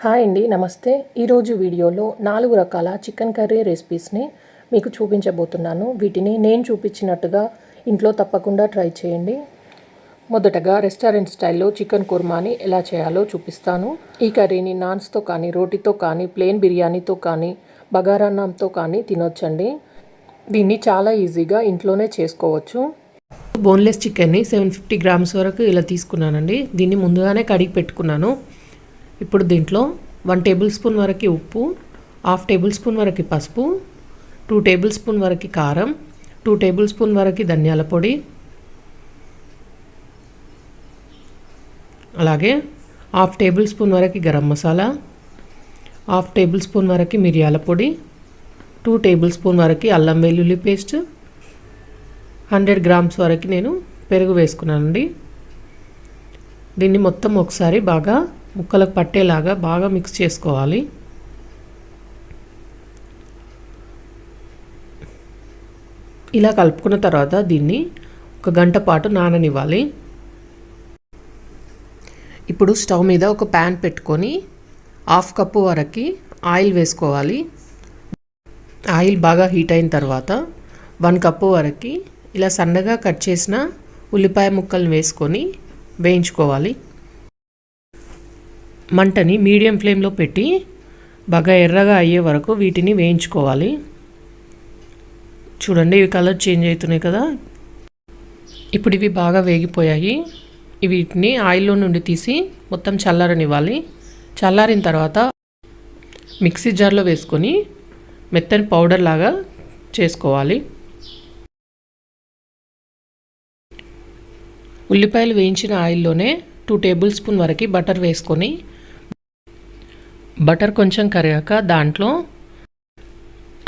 Hi అండి, నమస్తే. ఈరోజు వీడియోలో 4 రకాల చికెన్ కర్రీ రెసిపీస్ని మీకు చూపించబోతున్నాను. వీటిని నేను చూపించినట్టుగా ఇంట్లో తప్పకుండా ట్రై చేయండి. మొదటగా రెస్టారెంట్ స్టైల్లో చికెన్ కుర్మాని ఎలా చేయాలో చూపిస్తాను. ఈ కర్రీని నాన్స్తో కానీ, రోటీతో కానీ, ప్లెయిన్ బిర్యానీతో కానీ, బగారాన్నంతో కానీ తినొచ్చండి. దీన్ని చాలా ఈజీగా ఇంట్లోనే చేసుకోవచ్చు. బోన్లెస్ చికెన్ని 750 గ్రామ్స్ వరకు ఇలా తీసుకున్నానండి. దీన్ని ముందుగానే కడిగి పెట్టుకున్నాను. ఇప్పుడు దీంట్లో 1 టేబుల్ స్పూన్ వరకు ఉప్పు, 1/2 టేబుల్ స్పూన్ వరకు పసుపు, 2 టేబుల్ స్పూన్ వరకు కారం, 2 టేబుల్ స్పూన్ వరకు ధనియాల పొడి, అలాగే 1/2 టేబుల్ స్పూన్ వరకు గరం మసాలా, 1/2 టేబుల్ స్పూన్ వరకు మిరియాల పొడి, 2 టేబుల్ స్పూన్ వరకు అల్లం వెల్లుల్లి పేస్ట్, 100 గ్రామ్స్ వరకు నేను పెరుగు వేసుకున్నానండి. దీన్ని మొత్తం ఒకసారి బాగా ముక్కలకు పట్టేలాగా బాగా మిక్స్ చేసుకోవాలి. ఇలా కలుపుకున్న తర్వాత దీన్ని 1 గంట పాటు నాననివ్వాలి. ఇప్పుడు స్టవ్ మీద ఒక ప్యాన్ పెట్టుకొని 1/2 కప్పు వరకు ఆయిల్ వేసుకోవాలి. ఆయిల్ బాగా హీట్ అయిన తర్వాత 1 కప్పు వరకు ఇలా సన్నగా కట్ చేసిన ఉల్లిపాయ ముక్కల్ని వేసుకొని వేయించుకోవాలి. మంటని మీడియం ఫ్లేమ్లో పెట్టి బాగా ఎర్రగా అయ్యే వరకు వీటిని వేయించుకోవాలి. చూడండి, ఇవి కలర్ చేంజ్ అవుతున్నాయి కదా. ఇప్పుడు ఇవి బాగా వేగిపోయాయి. వీటిని ఆయిల్లో నుండి తీసి మొత్తం చల్లారనివ్వాలి. చల్లారిన తర్వాత మిక్సీ జార్లో వేసుకొని మెత్తని పౌడర్ లాగా చేసుకోవాలి. ఉల్లిపాయలు వేయించిన ఆయిల్లోనే 2 టేబుల్ స్పూన్ వరకు బటర్ వేసుకొని బటర్ కొంచెం కరిగాక దాంట్లో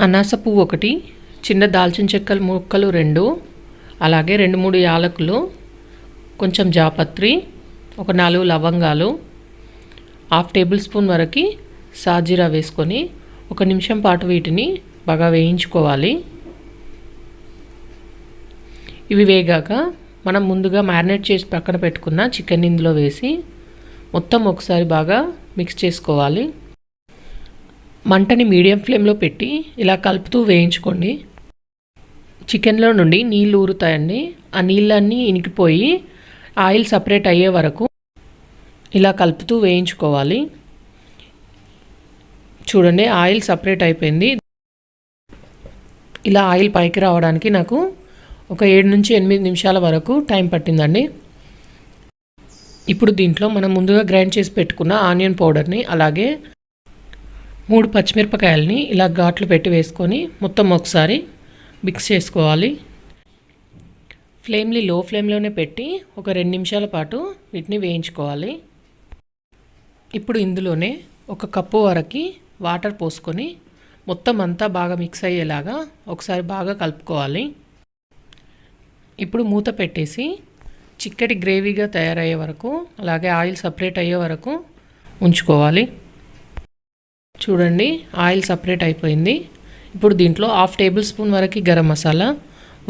అనాస పువ్వు 1, చిన్న దాల్చిన చెక్కలు ముక్కలు 2, అలాగే 2-3 యాలకులు, కొంచెం జాపత్రి, ఒక 4 లవంగాలు, 1/2 టేబుల్ స్పూన్ వరకు సాజీరా వేసుకొని 1 నిమిషం పాటు వీటిని బాగా వేయించుకోవాలి. ఇవి వేగాక మనం ముందుగా మ్యారినేట్ చేసి పక్కన పెట్టుకున్న చికెన్ ఇందులో వేసి మొత్తం ఒకసారి బాగా మిక్స్ చేసుకోవాలి. మంటని మీడియం ఫ్లేమ్లో పెట్టి ఇలా కలుపుతూ వేయించుకోండి. చికెన్లో నుండి నీళ్ళు ఊరుతాయండి. ఆ నీళ్ళన్నీ ఇనికిపోయి ఆయిల్ సపరేట్ అయ్యే వరకు ఇలా కలుపుతూ వేయించుకోవాలి. చూడండి, ఆయిల్ సపరేట్ అయిపోయింది. ఇలా ఆయిల్ పైకి రావడానికి నాకు ఒక 7 నుంచి 8 నిమిషాల వరకు టైం పట్టిందండి. ఇప్పుడు దీంట్లో మనం ముందుగా గ్రైండ్ చేసి పెట్టుకున్న ఆనియన్ పౌడర్ని, అలాగే 3 పచ్చిమిరపకాయలని ఇలా ఘాట్లు పెట్టి వేసుకొని మొత్తం ఒకసారి మిక్స్ చేసుకోవాలి. ఫ్లేమ్ని లో ఫ్లేమ్లోనే పెట్టి ఒక 2 నిమిషాల పాటు వీటిని వేయించుకోవాలి. ఇప్పుడు ఇందులోనే 1 కప్పు వరకు వాటర్ పోసుకొని మొత్తం అంతా బాగా మిక్స్ అయ్యేలాగా ఒకసారి బాగా కలుపుకోవాలి. ఇప్పుడు మూత పెట్టేసి చిక్కటి గ్రేవీగా తయారయ్యే వరకు, అలాగే ఆయిల్ సపరేట్ అయ్యే వరకు ఉంచుకోవాలి. చూడండి, ఆయిల్ సపరేట్ అయిపోయింది. ఇప్పుడు దీంట్లో 1/2 టేబుల్ స్పూన్ వరకు గరం మసాలా,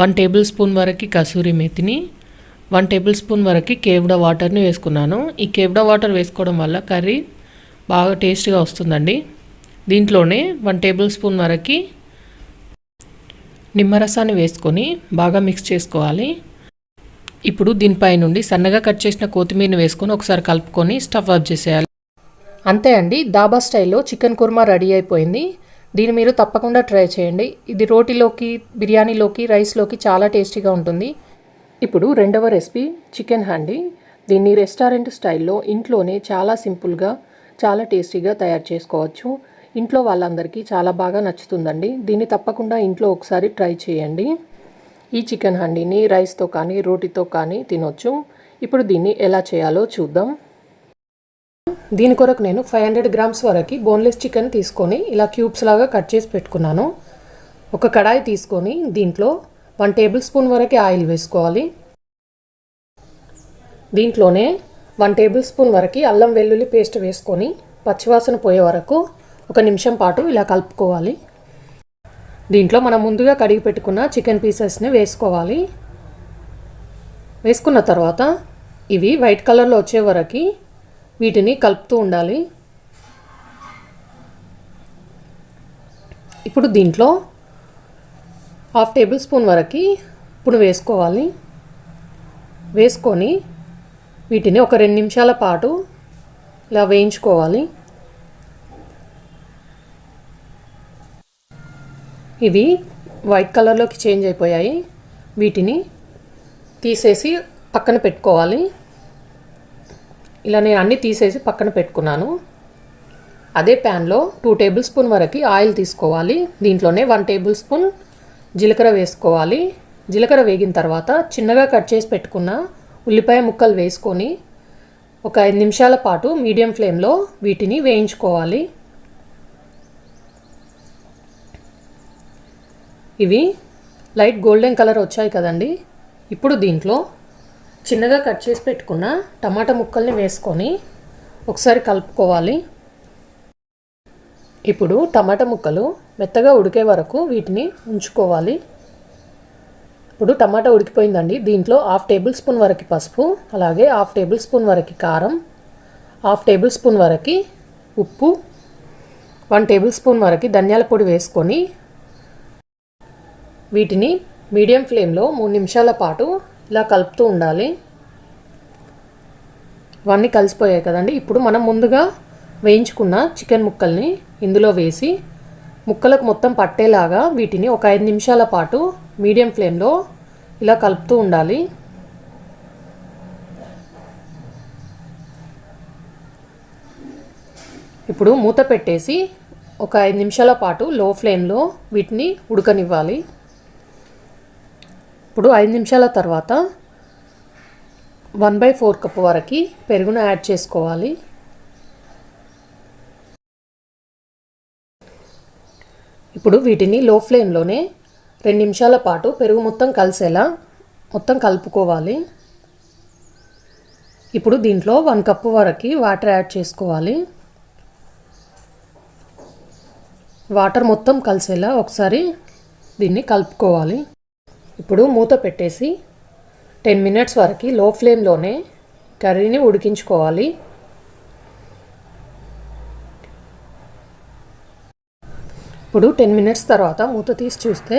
1 టేబుల్ స్పూన్ వరకు కసూరి మేతిని, 1 టేబుల్ స్పూన్ వరకు కేవ్డా వాటర్ని వేసుకున్నాను. ఈ కేవ్డా వాటర్ వేసుకోవడం వల్ల కర్రీ బాగా టేస్ట్గా వస్తుందండి. దీంట్లోనే 1 టేబుల్ స్పూన్ వరకు నిమ్మరసాన్ని వేసుకొని బాగా మిక్స్ చేసుకోవాలి. ఇప్పుడు దీనిపై నుండి సన్నగా కట్ చేసిన కొత్తిమీరని వేసుకొని ఒకసారి కలుపుకొని స్టవ్ ఆఫ్ చేసేయాలి. అంతే అండి, దాబా స్టైల్లో చికెన్ కుర్మా రెడీ అయిపోయింది. దీన్ని మీరు తప్పకుండా ట్రై చేయండి. ఇది రోటీలోకి, బిర్యానీలోకి, రైస్లోకి చాలా టేస్టీగా ఉంటుంది. ఇప్పుడు రెండవ రెసిపీ చికెన్ హండీ. దీన్ని రెస్టారెంట్ స్టైల్లో ఇంట్లోనే చాలా సింపుల్గా, చాలా టేస్టీగా తయారు చేసుకోవచ్చు. ఇంట్లో వాళ్ళందరికీ చాలా బాగా నచ్చుతుందండి. దీన్ని తప్పకుండా ఇంట్లో ఒకసారి ట్రై చేయండి. ఈ చికెన్ హండీని రైస్తో కానీ, రోటీతో కానీ తినొచ్చు. ఇప్పుడు దీన్ని ఎలా చేయాలో చూద్దాం. దీని కొరకు నేను 500 గ్రామ్స్ వరకు బోన్లెస్ చికెన్ తీసుకొని ఇలా క్యూబ్స్ లాగా కట్ చేసి పెట్టుకున్నాను. ఒక కడాయి తీసుకొని దీంట్లో 1 టేబుల్ స్పూన్ వరకు ఆయిల్ వేసుకోవాలి. దీంట్లోనే 1 టేబుల్ స్పూన్ వరకు అల్లం వెల్లుల్లి పేస్ట్ వేసుకొని పచ్చివాసన పోయే వరకు 1 నిమిషం పాటు ఇలా కలుపుకోవాలి. దీంట్లో మనం ముందుగా కడిగి పెట్టుకున్న చికెన్ పీసెస్ని వేసుకోవాలి. వేసుకున్న తర్వాత ఇవి వైట్ కలర్లో వచ్చే వరకు వీటిని కలుపుతూ ఉండాలి. ఇప్పుడు దీంట్లో 1/2 టేబుల్ స్పూన్ వరకు ఉప్పును వేసుకోవాలి. వేసుకొని వీటిని ఒక 2 నిమిషాల పాటు ఇలా వేయించుకోవాలి. ఇవి వైట్ కలర్లోకి చేంజ్ అయిపోయాయి. వీటిని తీసేసి పక్కన పెట్టుకోవాలి. ఇలా నేను అన్నీ తీసేసి పక్కన పెట్టుకున్నాను. అదే ప్యాన్లో 2 టేబుల్ స్పూన్ వరకు ఆయిల్ తీసుకోవాలి. దీంట్లోనే 1 టేబుల్ స్పూన్ జీలకర్ర వేసుకోవాలి. జీలకర్ర వేగిన తర్వాత చిన్నగా కట్ చేసి పెట్టుకున్న ఉల్లిపాయ ముక్కలు వేసుకొని ఒక 5 నిమిషాల పాటు మీడియం ఫ్లేమ్లో వీటిని వేయించుకోవాలి. ఇవి లైట్ గోల్డెన్ కలర్ వచ్చాయి కదండి. ఇప్పుడు దీంట్లో చిన్నగా కట్ చేసి పెట్టుకున్న టమాటా ముక్కల్ని వేసుకొని ఒకసారి కలుపుకోవాలి. ఇప్పుడు టమాటా ముక్కలు మెత్తగా ఉడికే వరకు వీటిని ఉంచుకోవాలి. ఇప్పుడు టమాటా ఉడికిపోయిందండి. దీంట్లో 1/2 టేబుల్ స్పూన్ వరకు పసుపు, అలాగే 1/2 టేబుల్ స్పూన్ వరకు కారం, 1/2 టేబుల్ స్పూన్ వరకు ఉప్పు, 1 టేబుల్ స్పూన్ వరకు ధనియాల పొడి వేసుకొని వీటిని మీడియం ఫ్లేమ్లో 3 నిమిషాల పాటు ఇలా కలుపుతూ ఉండాలి. ఇవన్నీ కలిసిపోయాయి కదండి. ఇప్పుడు మనం ముందుగా వేయించుకున్న చికెన్ ముక్కల్ని ఇందులో వేసి ముక్కలకు మొత్తం పట్టేలాగా వీటిని ఒక 5 నిమిషాల పాటు మీడియం ఫ్లేమ్లో ఇలా కలుపుతూ ఉండాలి. ఇప్పుడు మూత పెట్టేసి ఒక 5 నిమిషాల పాటు లో ఫ్లేమ్లో వీటిని ఉడకనివ్వాలి. ఇప్పుడు 5 నిమిషాల తర్వాత 1/4 కప్పు వరకు పెరుగును యాడ్ చేసుకోవాలి. ఇప్పుడు వీటిని లో ఫ్లేమ్లోనే 2 నిమిషాల పాటు పెరుగు మొత్తం కలిసేలా మొత్తం కలుపుకోవాలి. ఇప్పుడు దీంట్లో 1 కప్పు వరకు వాటర్ యాడ్ చేసుకోవాలి. వాటర్ మొత్తం కలిసేలా ఒకసారి దీన్ని కలుపుకోవాలి. ఇప్పుడు మూత పెట్టేసి 10 మినిట్స్ వరకు లో ఫ్లేమ్లోనే కర్రీని ఉడికించుకోవాలి. ఇప్పుడు 10 మినిట్స్ తర్వాత మూత తీసి చూస్తే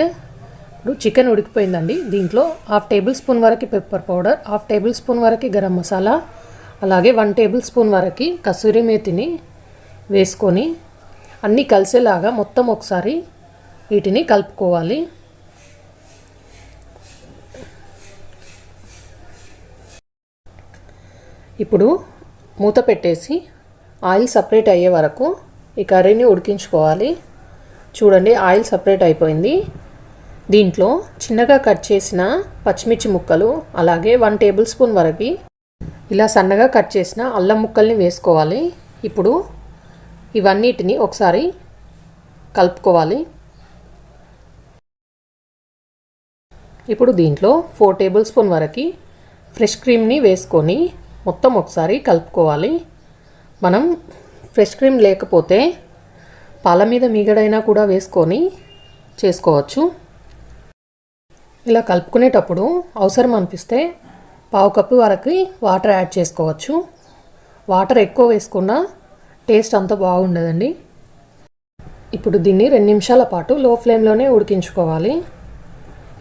ఇప్పుడు చికెన్ ఉడికిపోయిందండి. దీంట్లో 1/2 టేబుల్ స్పూన్ వరకు పెప్పర్ పౌడర్, 1/2 టేబుల్ స్పూన్ వరకు గరం మసాలా, అలాగే 1 టేబుల్ స్పూన్ వరకు కసూరి మేతిని వేసుకొని అన్నీ కలిసేలాగా మొత్తం ఒకసారి వీటిని కలుపుకోవాలి. ఇప్పుడు మూత పెట్టేసి ఆయిల్ సపరేట్ అయ్యే వరకు ఈ కర్రీని ఉడికించుకోవాలి. చూడండి, ఆయిల్ సపరేట్ అయిపోయింది. దీంట్లో చిన్నగా కట్ చేసిన పచ్చిమిర్చి ముక్కలు, అలాగే 1 టేబుల్ స్పూన్ వరకు ఇలా సన్నగా కట్ చేసిన అల్లం ముక్కల్ని వేసుకోవాలి. ఇప్పుడు ఇవన్నిటిని ఒకసారి కలుపుకోవాలి. ఇప్పుడు దీంట్లో 4 టేబుల్ స్పూన్ వరకు ఫ్రెష్ క్రీమ్ని వేసుకొని మొత్తం ఒకసారి కలుపుకోవాలి. మనం ఫ్రెష్ క్రీమ్ లేకపోతే పాల మీద మీగడైనా కూడా వేసుకొని చేసుకోవచ్చు. ఇలా కలుపుకునేటప్పుడు అవసరం అనిపిస్తే 1/2 కప్పు వరకు వాటర్ యాడ్ చేసుకోవచ్చు. వాటర్ ఎక్కువ వేసుకున్నా టేస్ట్ అంత బాగుండదండి. ఇప్పుడు దీన్ని 2 నిమిషాల పాటు లో ఫ్లేమ్లోనే ఉడికించుకోవాలి.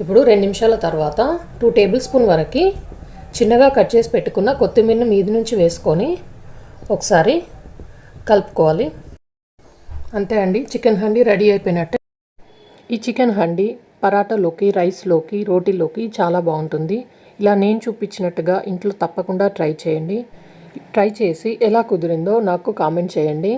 ఇప్పుడు 2 నిమిషాల తర్వాత 2 టేబుల్ స్పూన్ వరకు చిన్నగా కట్ చేసి పెట్టుకున్న కొత్తిమీరని మీది నుంచి వేసుకొని ఒకసారి కలుపుకోవాలి. అంతే అండి, చికెన్ హండీ రెడీ అయిపోయినట్టే. ఈ చికెన్ హండీ పరాటాలోకి, రైస్లోకి, రోటీలోకి చాలా బాగుంటుంది. ఇలా నేను చూపించినట్టుగా ఇంట్లో తప్పకుండా ట్రై చేయండి. ట్రై చేసి ఎలా కుదిరిందో నాకు కామెంట్ చేయండి.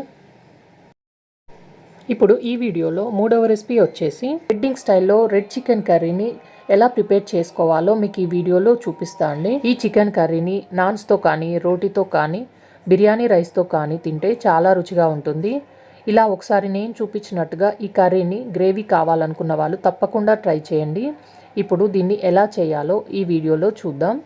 ఇప్పుడు ఈ వీడియోలో 3వ రెసిపీ వచ్చేసి వెడ్డింగ్ స్టైల్లో రెడ్ చికెన్ కర్రీని ఎలా ప్రిపేర్ చేసుకోవాలో మీకు ఈ వీడియోలో చూపిస్తా అండి. ఈ చికెన్ కర్రీని నాన్స్తో కానీ, రోటీతో కానీ, బిర్యానీ రైస్తో కానీ తింటే చాలా రుచిగా ఉంటుంది. ఇలా ఒకసారి నేను చూపించినట్టుగా ఈ కర్రీని గ్రేవీ కావాలనుకున్న వాళ్ళు తప్పకుండా ట్రై చేయండి. ఇప్పుడు దీన్ని ఎలా చేయాలో ఈ వీడియోలో చూద్దాం.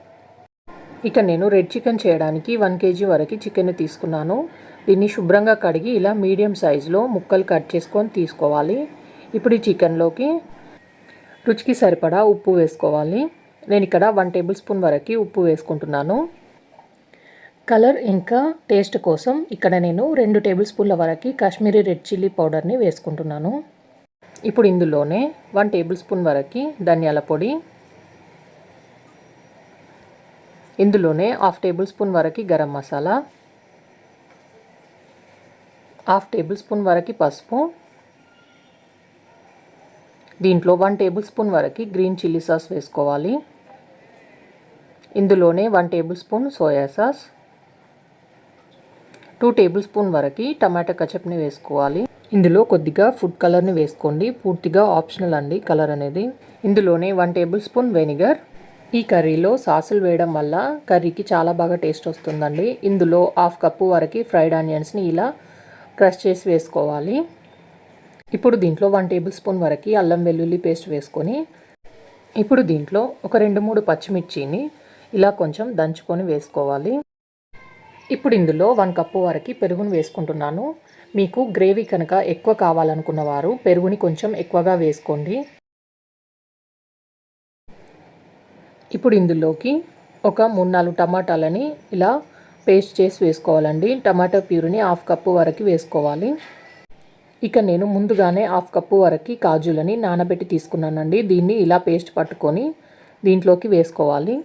ఇక నేను రెడ్ చికెన్ చేయడానికి 1 kg వరకు చికెన్ తీసుకున్నాను. దీన్ని శుభ్రంగా కడిగి ఇలా మీడియం సైజులో ముక్కలు కట్ చేసుకొని తీసుకోవాలి. ఇప్పుడు ఈ చికెన్లోకి రుచికి సరిపడా ఉప్పు వేసుకోవాలి. నేను ఇక్కడ 1 టేబుల్ స్పూన్ వరకు ఉప్పు వేసుకుంటున్నాను. కలర్ ఇంకా టేస్ట్ కోసం ఇక్కడ నేను 2 టేబుల్ స్పూన్ల వరకు కాశ్మీరీ రెడ్ చిల్లీ పౌడర్ని వేసుకుంటున్నాను. ఇప్పుడు ఇందులోనే 1 టేబుల్ స్పూన్ వరకు ధనియాల పొడి, ఇందులోనే 1/2 టేబుల్ స్పూన్ వరకు గరం మసాలా, 1/2 టేబుల్ స్పూన్ వరకు పసుపు, దీంట్లో 1 టేబుల్ స్పూన్ వరకు గ్రీన్ చిల్లీ సాస్ వేసుకోవాలి. ఇందులోనే 1 table spoon soya sauce, 2 table spoon వరకు టమాటా కచప్ని వేసుకోవాలి. ఇందులో కొద్దిగా ఫుడ్ కలర్ని వేసుకోండి, పూర్తిగా ఆప్షనల్ అండి కలర్ అనేది. ఇందులోనే 1 టేబుల్ స్పూన్ వెనిగర్. ఈ కర్రీలో సాసులు వేయడం వల్ల కర్రీకి చాలా బాగా టేస్ట్ వస్తుందండి. ఇందులో 1/2 కప్పు వరకు ఫ్రైడ్ ఆనియన్స్ని ఇలా క్రష్ చేసి వేసుకోవాలి. ఇప్పుడు దీంట్లో 1 టేబుల్ స్పూన్ వరకు అల్లం వెల్లుల్లి పేస్ట్ వేసుకొని, ఇప్పుడు దీంట్లో ఒక 2-3 పచ్చిమిర్చిని ఇలా కొంచెం దంచుకొని వేసుకోవాలి. ఇప్పుడు ఇందులో 1 కప్పు వరకు పెరుగును వేసుకుంటున్నాను. మీకు గ్రేవీ కనుక ఎక్కువ కావాలనుకున్న వారు పెరుగుని కొంచెం ఎక్కువగా వేసుకోండి. ఇప్పుడు ఇందులోకి ఒక 3-4 టమాటాలని ఇలా పేస్ట్ చేసి వేసుకోవాలండి. టమాటా ప్యూరీని 1/2 కప్పు వరకు వేసుకోవాలి. ఇక నేను ముందుగానే 1/2 కప్పు వరకు కాజులని నానబెట్టి తీసుకున్నానండి. దీన్ని ఇలా పేస్ట్ పట్టుకొని దీంట్లోకి వేసుకోవాలి.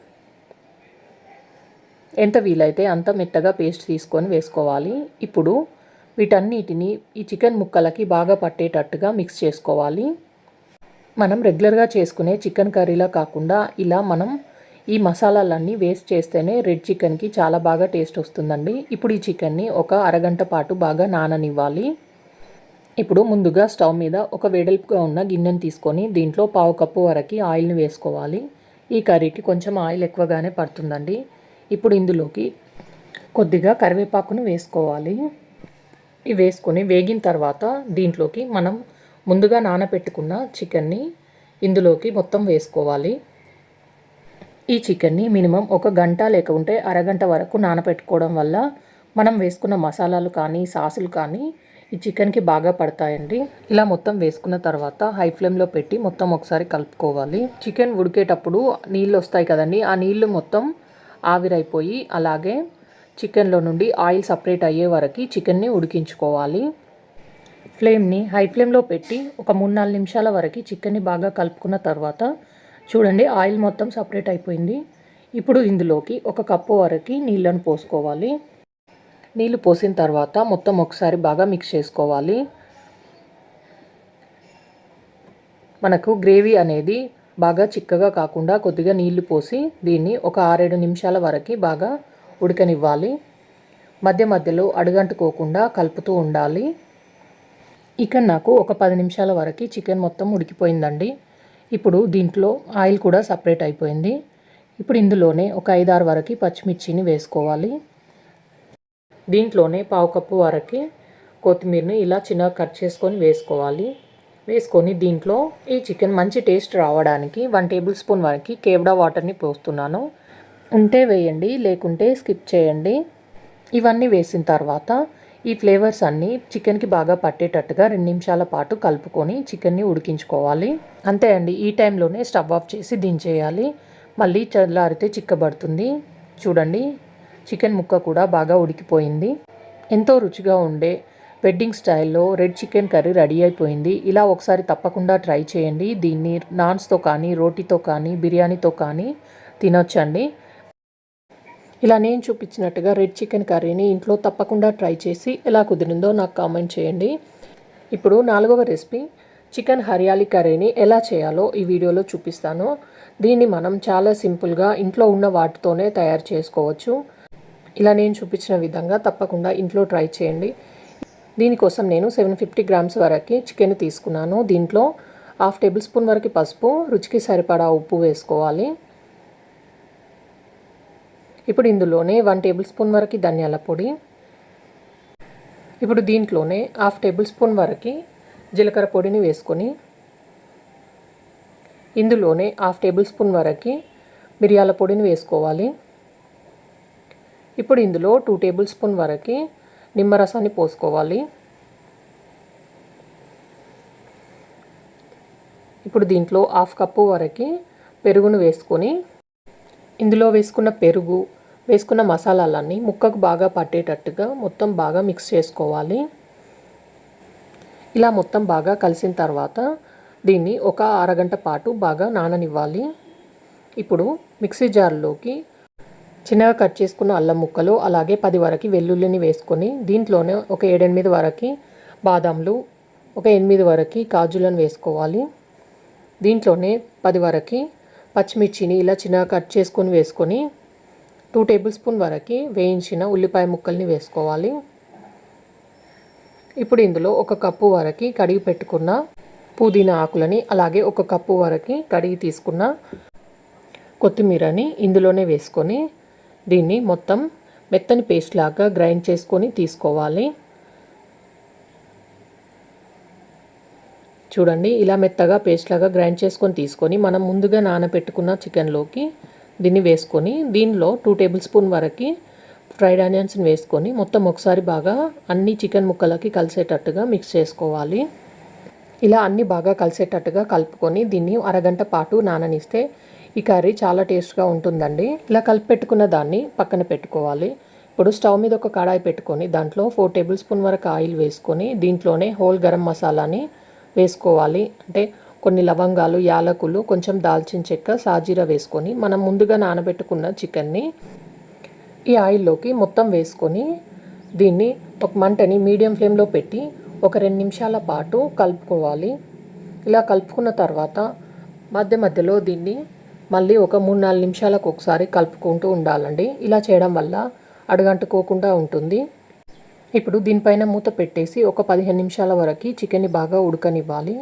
ఎంత వీలైతే అంత మెత్తగా పేస్ట్ తీసుకొని వేసుకోవాలి. ఇప్పుడు వీటన్నిటిని ఈ చికెన్ ముక్కలకి బాగా పట్టేటట్టుగా మిక్స్ చేసుకోవాలి. మనం రెగ్యులర్గా చేసుకునే చికెన్ కర్రీలా కాకుండా ఇలా మనం ఈ మసాలాలన్నీ వేస్ట్ చేస్తేనే రెడ్ చికెన్కి చాలా బాగా టేస్ట్ వస్తుందండి. ఇప్పుడు ఈ చికెన్ని ఒక అరగంట పాటు బాగా నాననివ్వాలి. ఇప్పుడు ముందుగా స్టవ్ మీద ఒక వెడల్పుగా ఉన్న గిన్నెని తీసుకొని దీంట్లో 1/2 కప్పు వరకు ఆయిల్ని వేసుకోవాలి. ఈ కర్రీకి కొంచెం ఆయిల్ ఎక్కువగానే పడుతుందండి. ఇప్పుడు ఇందులోకి కొద్దిగా కరివేపాకును వేసుకోవాలి. ఇవి వేసుకొని వేగిన తర్వాత దీంట్లోకి మనం ముందుగా నానబెట్టుకున్న చికెన్ని ఇందులోకి మొత్తం వేసుకోవాలి. ఈ చికెన్ని మినిమం 1 గంట లేకుంటే అరగంట వరకు నానబెట్టుకోవడం వల్ల మనం వేసుకున్న మసాలాలు కానీ సాసులు కానీ ఈ చికెన్కి బాగా పడతాయండి. ఇలా మొత్తం వేసుకున్న తర్వాత హై ఫ్లేమ్లో పెట్టి మొత్తం ఒకసారి కలుపుకోవాలి. చికెన్ ఉడికేటప్పుడు నీళ్ళు వస్తాయి కదండి, ఆ నీళ్ళు మొత్తం ఆవిరైపోయి అలాగే చికెన్లో నుండి ఆయిల్ సపరేట్ అయ్యే వరకు చికెన్ని ఉడికించుకోవాలి. ఫ్లేమ్ని హై ఫ్లేమ్లో పెట్టి ఒక 3-4 నిమిషాల వరకు చికెన్ని బాగా కలుపుకున్న తర్వాత చూడండి ఆయిల్ మొత్తం సపరేట్ అయిపోయింది. ఇప్పుడు ఇందులోకి 1 కప్పు వరకు నీళ్ళను పోసుకోవాలి. నీళ్ళు పోసిన తర్వాత మొత్తం ఒకసారి బాగా మిక్స్ చేసుకోవాలి. మనకు గ్రేవీ అనేది బాగా చిక్కగా కాకుండా కొద్దిగా నీళ్లు పోసి దీన్ని ఒక 6-7 నిమిషాల వరకు బాగా ఉడకనివ్వాలి. మధ్య మధ్యలో అడుగంటుకోకుండా కలుపుతూ ఉండాలి. ఇక నాకు ఒక 10 నిమిషాల వరకు చికెన్ మొత్తం ఉడికిపోయిందండి. ఇప్పుడు దీంట్లో ఆయిల్ కూడా సపరేట్ అయిపోయింది. ఇప్పుడు ఇందులోనే ఒక 5-6 వరకు పచ్చిమిర్చిని వేసుకోవాలి. దీంట్లోనే 1/2 కప్పు వరకు కొత్తిమీరని ఇలా చిన్నగా కట్ చేసుకొని వేసుకోవాలి. వేసుకొని దీంట్లో ఈ చికెన్ మంచి టేస్ట్ రావడానికి 1 టేబుల్ స్పూన్ వరకు కేవడా వాటర్ని పోస్తున్నాను. ఉంటే వేయండి, లేకుంటే స్కిప్ చేయండి. ఇవన్నీ వేసిన తర్వాత ఈ ఫ్లేవర్స్ అన్నీ చికెన్కి బాగా పట్టేటట్టుగా 2 నిమిషాల పాటు కలుపుకొని చికెన్ని ఉడికించుకోవాలి. అంతే అండి, ఈ టైంలోనే స్టవ్ ఆఫ్ చేసి దించేయాలి. మళ్ళీ చల్లారితే చిక్కబడుతుంది. చూడండి చికెన్ ముక్క కూడా బాగా ఉడికిపోయింది. ఎంతో రుచిగా ఉండే వెడ్డింగ్ స్టైల్లో రెడ్ చికెన్ కర్రీ రెడీ అయిపోయింది. ఇలా ఒకసారి తప్పకుండా ట్రై చేయండి. దీన్ని నాన్స్తో కానీ రోటీతో కానీ బిర్యానీతో కానీ తినొచ్చండి. ఇలా నేను చూపించినట్టుగా రెడ్ చికెన్ కర్రీని ఇంట్లో తప్పకుండా ట్రై చేసి ఎలా కుదిరిందో నాకు కామెంట్ చేయండి. ఇప్పుడు 4వ రెసిపీ చికెన్ హరియాలి కర్రీని ఎలా చేయాలో ఈ వీడియోలో చూపిస్తాను. దీన్ని మనం చాలా సింపుల్గా ఇంట్లో ఉన్న వాటితోనే తయారు చేసుకోవచ్చు. ఇలా నేను చూపించిన విధంగా తప్పకుండా ఇంట్లో ట్రై చేయండి. దీనికోసం నేను 750 గ్రామ్స్ వరకు చికెన్ తీసుకున్నాను. దీంట్లో 1/2 టేబుల్ స్పూన్ వరకు పసుపు, రుచికి సరిపడా ఉప్పు వేసుకోవాలి. ఇప్పుడు ఇందులోనే 1 టేబుల్ స్పూన్ వరకు ధనియాల పొడి, ఇప్పుడు దీంట్లోనే 1/2 టేబుల్ స్పూన్ వరకు జీలకర్ర పొడిని వేసుకొని ఇందులోనే 1/2 టేబుల్ స్పూన్ వరకు మిరియాల పొడిని వేసుకోవాలి. ఇప్పుడు ఇందులో 2 టేబుల్ స్పూన్ వరకు నిమ్మరసాన్ని పోసుకోవాలి. ఇప్పుడు దీంట్లో 1/2 కప్పు వరకు పెరుగును వేసుకొని ఇందులో వేసుకున్న పెరుగు వేసుకున్న మసాలాలన్నీ ముక్కకు బాగా పట్టేటట్టుగా మొత్తం బాగా మిక్స్ చేసుకోవాలి. ఇలా మొత్తం బాగా కలిసిన తర్వాత దీన్ని ఒక అరగంట పాటు బాగా నాననివ్వాలి. ఇప్పుడు మిక్సీ జార్లోకి చిన్నగా కట్ చేసుకున్న అల్లం ముక్కలు, అలాగే 10 వరకు వెల్లుల్లిని వేసుకొని దీంట్లోనే ఒక 7-8 వరకు బాదాంలు, ఒక 8 వరకు కాజులను వేసుకోవాలి. దీంట్లోనే 10 వరకు పచ్చిమిర్చిని ఇలా చిన్నగా కట్ చేసుకొని వేసుకొని 2 టేబుల్ స్పూన్ వరకు వేయించిన ఉల్లిపాయ ముక్కల్ని వేసుకోవాలి. ఇప్పుడు ఇందులో 1 కప్పు వరకు కడిగి పెట్టుకున్న పుదీనా ఆకులని, అలాగే 1 కప్పు వరకు కడిగి తీసుకున్న కొత్తిమీరని ఇందులోనే వేసుకొని దీన్ని మొత్తం మెత్తని పేస్ట్ లాగా గ్రైండ్ చేసుకొని తీసుకోవాలి. చూడండి, ఇలా మెత్తగా పేస్ట్ లాగా గ్రైండ్ చేసుకొని తీసుకొని మనం ముందుగా నానబెట్టుకున్న చికెన్లోకి దీన్ని వేసుకొని దీనిలో 2 టేబుల్ స్పూన్ వరకు ఫ్రైడ్ ఆనియన్స్ని వేసుకొని మొత్తం ఒకసారి బాగా అన్ని చికెన్ ముక్కలకి కలిసేటట్టుగా మిక్స్ చేసుకోవాలి. ఇలా అన్ని బాగా కలిసేటట్టుగా కలుపుకొని దీన్ని అరగంట పాటు నాననిస్తే ఈ కర్రీ చాలా టేస్ట్గా ఉంటుందండి. ఇలా కలిపి పెట్టుకున్న దాన్ని పక్కన పెట్టుకోవాలి. ఇప్పుడు స్టవ్ మీద ఒక కడాయి పెట్టుకొని దాంట్లో 4 టేబుల్ స్పూన్ వరకు ఆయిల్ వేసుకొని దీంట్లోనే హోల్ గరం మసాలాని వేసుకోవాలి. అంటే కొన్ని లవంగాలు, యాలకులు, కొంచెం దాల్చిన చెక్క, సాజీరా వేసుకొని మనం ముందుగా నానబెట్టుకున్న చికెన్ని ఈ ఆయిల్లోకి మొత్తం వేసుకొని దీన్ని ఒక మంటని మీడియం ఫ్లేమ్లో పెట్టి ఒక 2 నిమిషాల పాటు కలుపుకోవాలి. ఇలా కలుపుకున్న తర్వాత మధ్య మధ్యలో దీన్ని మళ్ళీ ఒక 3-4 నిమిషాలకు ఒకసారి కలుపుకుంటూ ఉండాలండి. ఇలా చేయడం వల్ల అడుగంటుకోకుండా ఉంటుంది. ఇప్పుడు దీనిపైన మూత పెట్టేసి ఒక 15 నిమిషాల వరకు చికెన్ని బాగా ఉడకనివ్వాలి.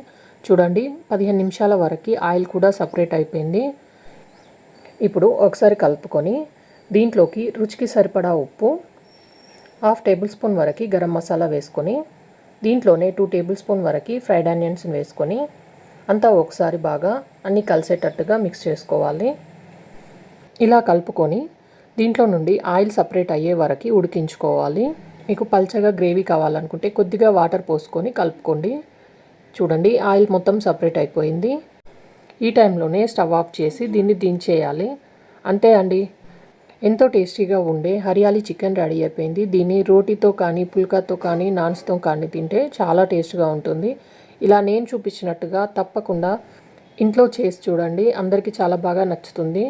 చూడండి, 15 నిమిషాల వరకు ఆయిల్ కూడా సపరేట్ అయిపోయింది. ఇప్పుడు ఒకసారి కలుపుకొని దీంట్లోకి రుచికి సరిపడా ఉప్పు, 1/2 టేబుల్ స్పూన్ వరకు గరం మసాలా వేసుకొని దీంట్లోనే 2 టేబుల్ స్పూన్ వరకు ఫ్రైడ్ ఆనియన్స్ని వేసుకొని అంతా ఒకసారి బాగా అన్నీ కలిసేటట్టుగా మిక్స్ చేసుకోవాలి. ఇలా కలుపుకొని దీంట్లో నుండి ఆయిల్ సపరేట్ అయ్యే వరకు ఉడికించుకోవాలి. మీకు పల్చగా గ్రేవీ కావాలనుకుంటే కొద్దిగా వాటర్ పోసుకొని కలుపుకోండి. చూడండి, ఆయిల్ మొత్తం సపరేట్ అయిపోయింది. ఈ టైంలోనే స్టవ్ ఆఫ్ చేసి దీన్ని దించేయాలి. అంతే అండి, ఎంతో టేస్టీగా ఉండే హరియాలీ చికెన్ రెడీ అయిపోయింది. దీన్ని రోటీతో కానీ, పుల్కాతో కానీ, నాన్స్తో కానీ తింటే చాలా టేస్ట్గా ఉంటుంది. ఇలా నేను చూపించినట్టుగా తప్పకుండా ఇంట్లో చేసి చూడండి, అందరికీ చాలా బాగా నచ్చుతుంది.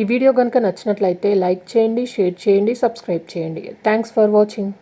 ఈ వీడియో కనుక నచ్చినట్లయితే లైక్ చేయండి, షేర్ చేయండి, సబ్స్క్రైబ్ చేయండి. Thanks for watching.